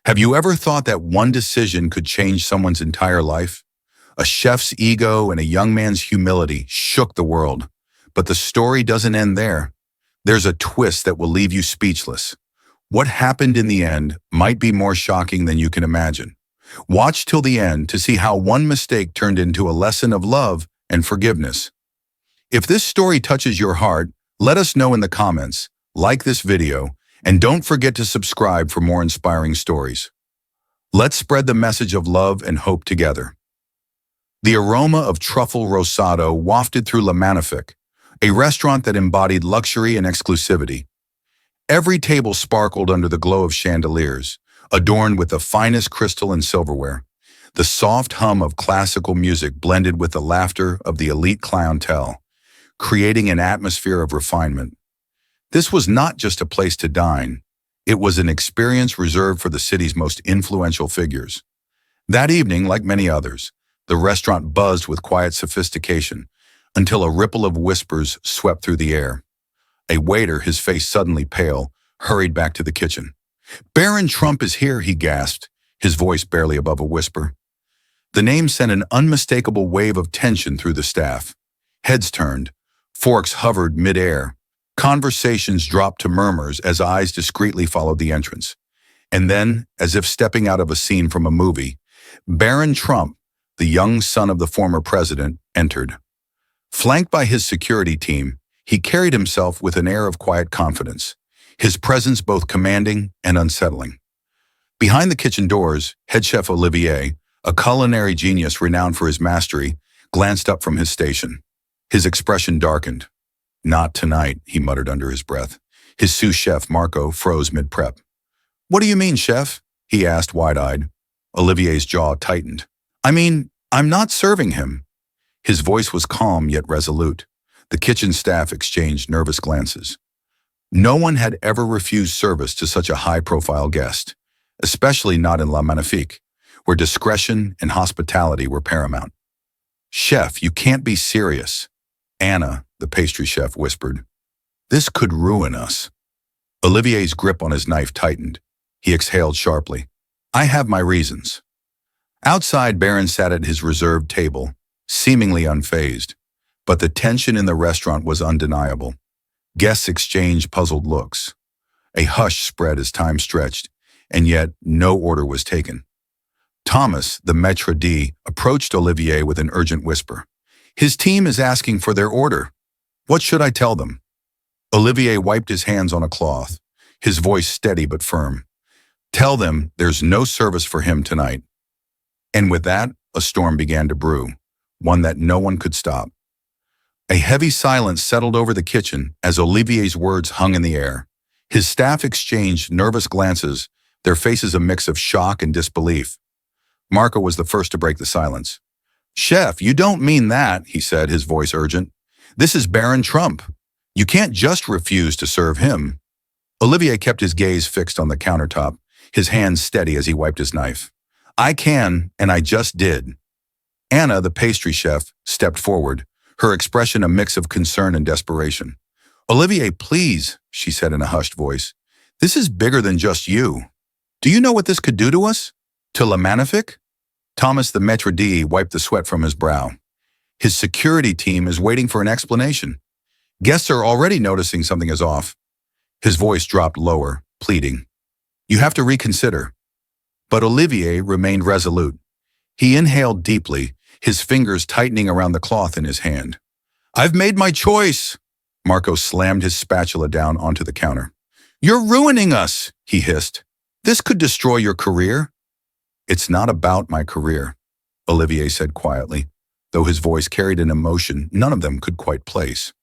Have you ever thought that one decision could change someone's entire life? A chef's ego and a young man's humility shook the world. But the story doesn't end there. There's a twist that will leave you speechless. What happened in the end might be more shocking than you can imagine. Watch till the end to see how one mistake turned into a lesson of love and forgiveness. If this story touches your heart, let us know in the comments, like this video, and don't forget to subscribe for more inspiring stories. Let's spread the message of love and hope together. The aroma of truffle rosado wafted through Manifik, a restaurant that embodied luxury and exclusivity. Every table sparkled under the glow of chandeliers, adorned with the finest crystal and silverware. The soft hum of classical music blended with the laughter of the elite clientele, creating an atmosphere of refinement. This was not just a place to dine. It was an experience reserved for the city's most influential figures. That evening, like many others, the restaurant buzzed with quiet sophistication until a ripple of whispers swept through the air. A waiter, his face suddenly pale, hurried back to the kitchen. "Barron Trump is here," he gasped, his voice barely above a whisper. The name sent an unmistakable wave of tension through the staff. Heads turned, forks hovered mid-air. Conversations dropped to murmurs as eyes discreetly followed the entrance. And then, as if stepping out of a scene from a movie, Barron Trump, the young son of the former president, entered. Flanked by his security team, he carried himself with an air of quiet confidence, his presence both commanding and unsettling. Behind the kitchen doors, head chef Olivier, a culinary genius renowned for his mastery, glanced up from his station. His expression darkened. "Not tonight," he muttered under his breath. His sous chef, Marco, froze mid-prep. "What do you mean, chef?" he asked wide-eyed. Olivier's jaw tightened. I'm not serving him." His voice was calm yet resolute. The kitchen staff exchanged nervous glances. No one had ever refused service to such a high-profile guest, especially not in Manifik, where discretion and hospitality were paramount. "Chef, you can't be serious," Anna, the pastry chef, whispered. "This could ruin us." Olivier's grip on his knife tightened. He exhaled sharply. "I have my reasons." Outside, Barron sat at his reserved table, seemingly unfazed. But the tension in the restaurant was undeniable. Guests exchanged puzzled looks. A hush spread as time stretched, and yet no order was taken. Thomas, the maître d', approached Olivier with an urgent whisper. "His team is asking for their order. What should I tell them?" Olivier wiped his hands on a cloth, his voice steady but firm. "Tell them there's no service for him tonight." And with that, a storm began to brew, one that no one could stop. A heavy silence settled over the kitchen as Olivier's words hung in the air. His staff exchanged nervous glances, their faces a mix of shock and disbelief. Marco was the first to break the silence. "Chef, you don't mean that," he said, his voice urgent. "This is Barron Trump. You can't just refuse to serve him." Olivier kept his gaze fixed on the countertop, his hands steady as he wiped his knife. "I can, and I just did." Anna, the pastry chef, stepped forward, her expression a mix of concern and desperation. "Olivier, please," she said in a hushed voice. "This is bigger than just you. Do you know what this could do to us? To Manifik?" Thomas, the maître d', wiped the sweat from his brow. "His security team is waiting for an explanation. Guests are already noticing something is off." His voice dropped lower, pleading. "You have to reconsider." But Olivier remained resolute. He inhaled deeply, his fingers tightening around the cloth in his hand. "I've made my choice." Marco slammed his spatula down onto the counter. "You're ruining us," he hissed. "This could destroy your career." "It's not about my career," Olivier said quietly, though his voice carried an emotion none of them could quite place.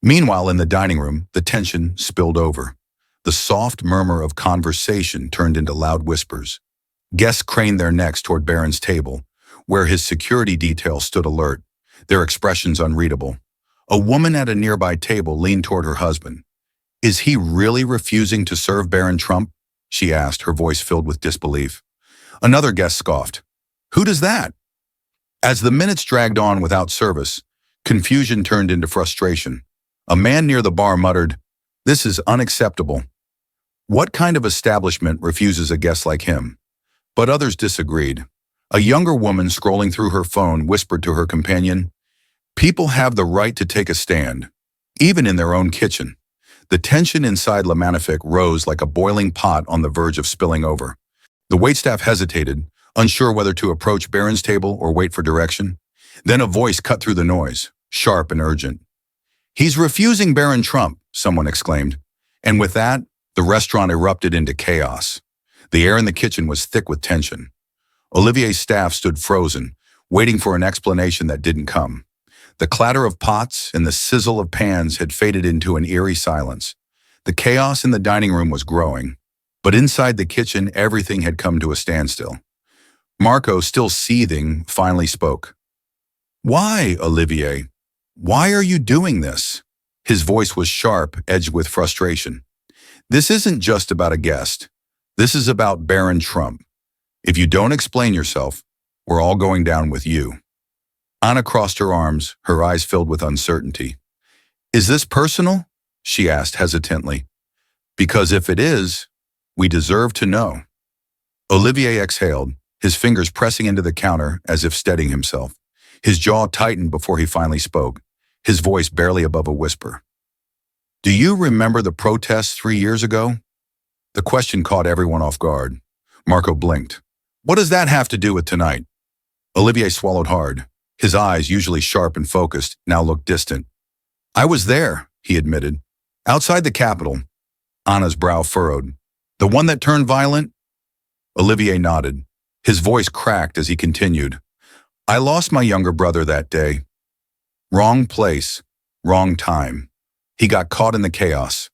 Meanwhile, in the dining room, the tension spilled over. The soft murmur of conversation turned into loud whispers. Guests craned their necks toward Barron's table, where his security detail stood alert, their expressions unreadable. A woman at a nearby table leaned toward her husband. "Is he really refusing to serve Barron Trump?" she asked, her voice filled with disbelief. Another guest scoffed. "Who does that?" As the minutes dragged on without service, confusion turned into frustration. A man near the bar muttered, "This is unacceptable." What kind of establishment refuses a guest like him? But others disagreed. A younger woman scrolling through her phone whispered to her companion, "People have the right to take a stand, even in their own kitchen." The tension inside Manifik rose like a boiling pot on the verge of spilling over. The waitstaff hesitated, unsure whether to approach Barron's table or wait for direction. Then a voice cut through the noise, sharp and urgent. "He's refusing Barron Trump," someone exclaimed. And with that, the restaurant erupted into chaos. The air in the kitchen was thick with tension. Olivier's staff stood frozen, waiting for an explanation that didn't come. The clatter of pots and the sizzle of pans had faded into an eerie silence. The chaos in the dining room was growing, but inside the kitchen, everything had come to a standstill. Marco, still seething, finally spoke. "Why, Olivier? Why are you doing this?" His voice was sharp, edged with frustration. "This isn't just about a guest. This is about Barron Trump. If you don't explain yourself, we're all going down with you." Anna crossed her arms, her eyes filled with uncertainty. "Is this personal?" she asked hesitantly. "Because if it is, we deserve to know." Olivier exhaled, his fingers pressing into the counter as if steadying himself. His jaw tightened before he finally spoke, his voice barely above a whisper. "Do you remember the protests 3 years ago?" The question caught everyone off guard. Marco blinked. "What does that have to do with tonight?" Olivier swallowed hard. His eyes, usually sharp and focused, now looked distant. "I was there," he admitted. "Outside the Capitol." Anna's brow furrowed. "The one that turned violent?" Olivier nodded. His voice cracked as he continued. "I lost my younger brother that day. Wrong place, wrong time. He got caught in the chaos."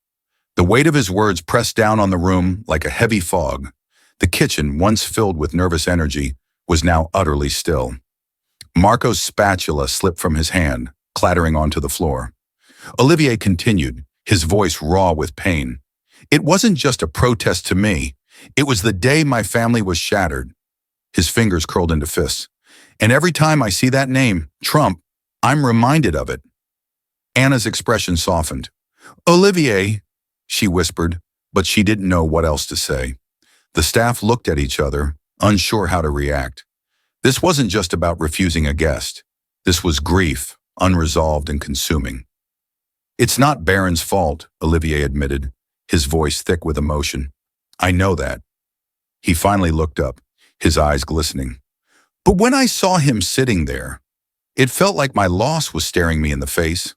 The weight of his words pressed down on the room like a heavy fog. The kitchen, once filled with nervous energy, was now utterly still. Marco's spatula slipped from his hand, clattering onto the floor. Olivier continued, his voice raw with pain. "It wasn't just a protest to me. It was the day my family was shattered." His fingers curled into fists. "And every time I see that name, Trump, I'm reminded of it." Anna's expression softened. "Olivier," she whispered, but she didn't know what else to say. The staff looked at each other, unsure how to react. This wasn't just about refusing a guest. This was grief, unresolved and consuming. "It's not Barron's fault," Olivier admitted, his voice thick with emotion. "I know that." He finally looked up, his eyes glistening. "But when I saw him sitting there, it felt like my loss was staring me in the face."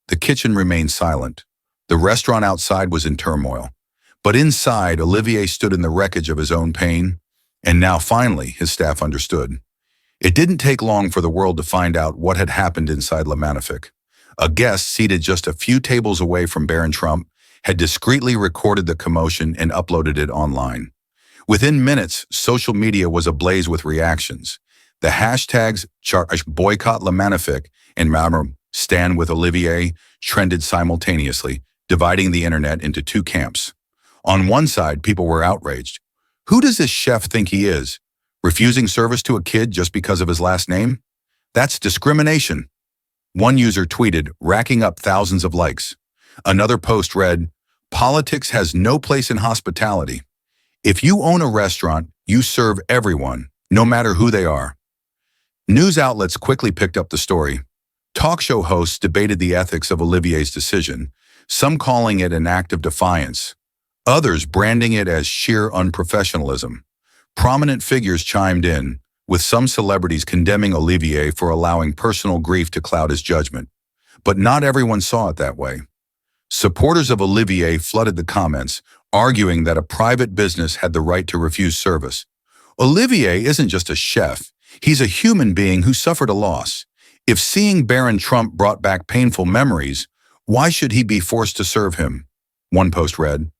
The kitchen remained silent. The restaurant outside was in turmoil. But inside, Olivier stood in the wreckage of his own pain, and now finally his staff understood. It didn't take long for the world to find out what had happened inside Manifik. A guest seated just a few tables away from Barron Trump had discreetly recorded the commotion and uploaded it online. Within minutes, social media was ablaze with reactions. The hashtags boycott Manifik and stand with Olivier trended simultaneously, dividing the internet into two camps. On one side, people were outraged. Who does this chef think he is? Refusing service to a kid just because of his last name? That's discrimination. One user tweeted, racking up thousands of likes. Another post read, "Politics has no place in hospitality. If you own a restaurant, you serve everyone, no matter who they are." News outlets quickly picked up the story. Talk show hosts debated the ethics of Olivier's decision, some calling it an act of defiance, others branding it as sheer unprofessionalism. Prominent figures chimed in, with some celebrities condemning Olivier for allowing personal grief to cloud his judgment. But not everyone saw it that way. Supporters of Olivier flooded the comments, arguing that a private business had the right to refuse service. Olivier isn't just a chef, he's a human being who suffered a loss. If seeing Barron Trump brought back painful memories, why should he be forced to serve him? One post read.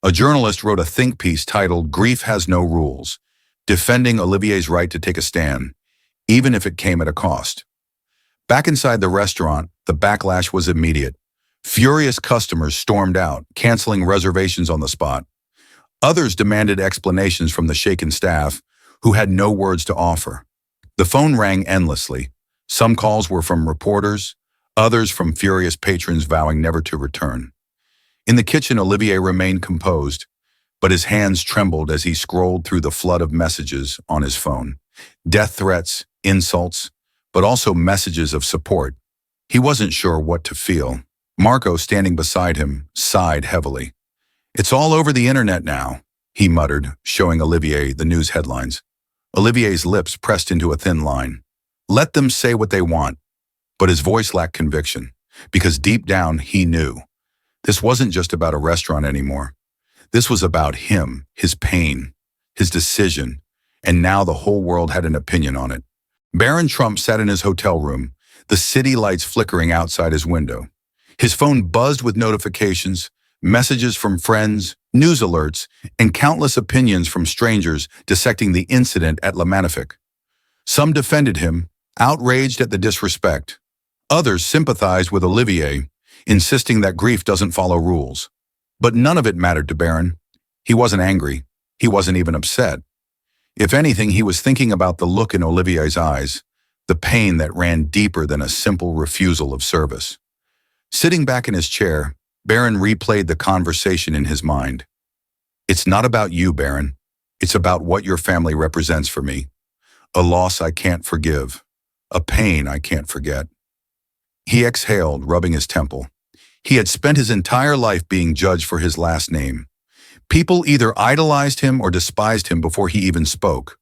A journalist wrote a think piece titled "Grief Has No Rules," defending Olivier's right to take a stand, even if it came at a cost. Back inside the restaurant, the backlash was immediate. Furious customers stormed out, canceling reservations on the spot. Others demanded explanations from the shaken staff, who had no words to offer. The phone rang endlessly. Some calls were from reporters, others from furious patrons vowing never to return. In the kitchen, Olivier remained composed, but his hands trembled as he scrolled through the flood of messages on his phone. Death threats, insults, but also messages of support. He wasn't sure what to feel. Marco, standing beside him, sighed heavily. "It's all over the internet now," he muttered, showing Olivier the news headlines. Olivier's lips pressed into a thin line. Let them say what they want. But his voice lacked conviction, because deep down he knew. This wasn't just about a restaurant anymore. This was about him, his pain, his decision, and now the whole world had an opinion on it. Barron Trump sat in his hotel room, the city lights flickering outside his window. His phone buzzed with notifications, messages from friends, news alerts, and countless opinions from strangers dissecting the incident at Manifik. Some defended him, outraged at the disrespect. Others sympathized with Olivier, insisting that grief doesn't follow rules. But none of it mattered to Barron. He wasn't angry. He wasn't even upset. If anything, he was thinking about the look in Olivier's eyes, the pain that ran deeper than a simple refusal of service. Sitting back in his chair, Barron replayed the conversation in his mind. It's not about you, Barron. It's about what your family represents for me. A loss I can't forgive. A pain I can't forget. He exhaled, rubbing his temple. He had spent his entire life being judged for his last name. People either idolized him or despised him before he even spoke.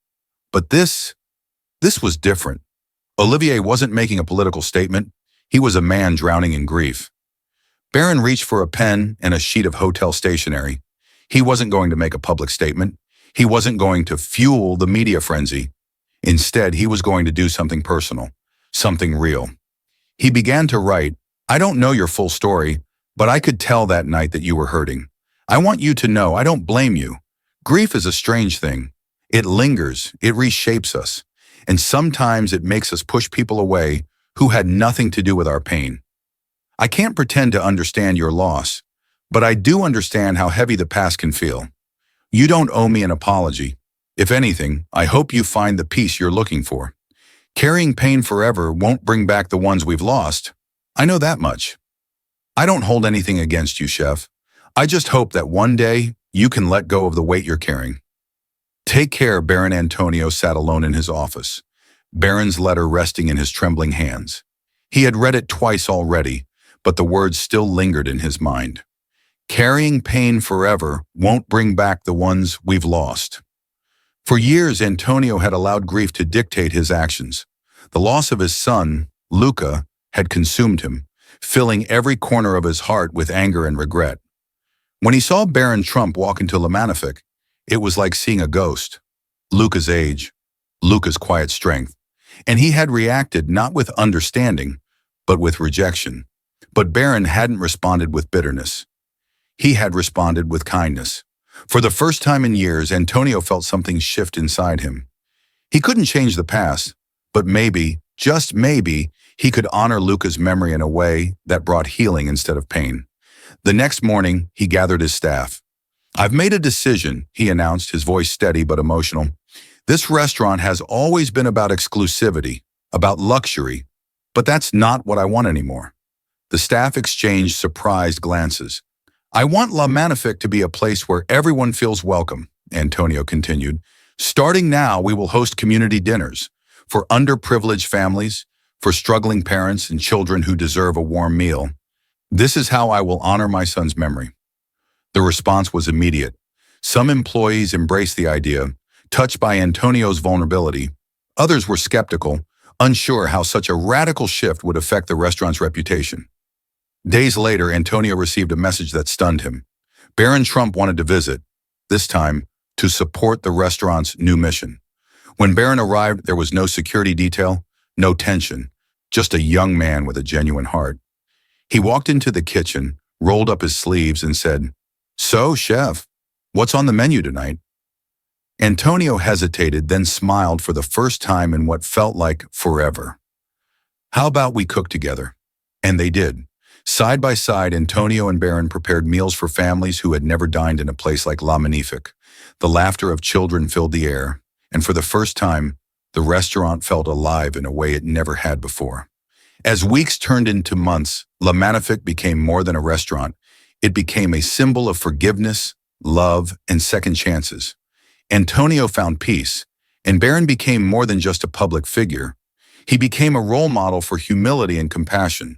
But this was different. Olivier wasn't making a political statement. He was a man drowning in grief. Barron reached for a pen and a sheet of hotel stationery. He wasn't going to make a public statement. He wasn't going to fuel the media frenzy. Instead, he was going to do something personal, something real. He began to write, I don't know your full story, but I could tell that night that you were hurting. I want you to know I don't blame you. Grief is a strange thing. It lingers, it reshapes us, and sometimes it makes us push people away who had nothing to do with our pain. I can't pretend to understand your loss, but I do understand how heavy the past can feel. You don't owe me an apology. If anything, I hope you find the peace you're looking for. Carrying pain forever won't bring back the ones we've lost. I know that much. I don't hold anything against you, Chef. I just hope that one day you can let go of the weight you're carrying. Take care. Baron Antonio sat alone in his office, Baron's letter resting in his trembling hands. He had read it twice already, but the words still lingered in his mind. Carrying pain forever won't bring back the ones we've lost. For years, Antonio had allowed grief to dictate his actions. The loss of his son, Luca, had consumed him, filling every corner of his heart with anger and regret. When he saw Barron Trump walk into Manifik, it was like seeing a ghost. Luca's age, Luca's quiet strength, and he had reacted not with understanding, but with rejection. But Barron hadn't responded with bitterness. He had responded with kindness. For the first time in years, Antonio felt something shift inside him. He couldn't change the past, but maybe, just maybe, he could honor Luca's memory in a way that brought healing instead of pain. The next morning, he gathered his staff. I've made a decision, he announced, his voice steady but emotional. This restaurant has always been about exclusivity, about luxury, but that's not what I want anymore. The staff exchanged surprised glances. I want Manifik to be a place where everyone feels welcome, Antonio continued. Starting now, we will host community dinners for underprivileged families, for struggling parents and children who deserve a warm meal. This is how I will honor my son's memory. The response was immediate. Some employees embraced the idea, touched by Antonio's vulnerability. Others were skeptical, unsure how such a radical shift would affect the restaurant's reputation. Days later, Antonio received a message that stunned him. Barron Trump wanted to visit, this time to support the restaurant's new mission. When Barron arrived, there was no security detail, no tension, just a young man with a genuine heart. He walked into the kitchen, rolled up his sleeves, and said, So, chef, what's on the menu tonight? Antonio hesitated, then smiled for the first time in what felt like forever. How about we cook together? And they did. Side by side, Antonio and Barron prepared meals for families who had never dined in a place like Manifik. The laughter of children filled the air, and for the first time, the restaurant felt alive in a way it never had before. As weeks turned into months, Manifik became more than a restaurant. It became a symbol of forgiveness, love, and second chances. Antonio found peace, and Barron became more than just a public figure. He became a role model for humility and compassion.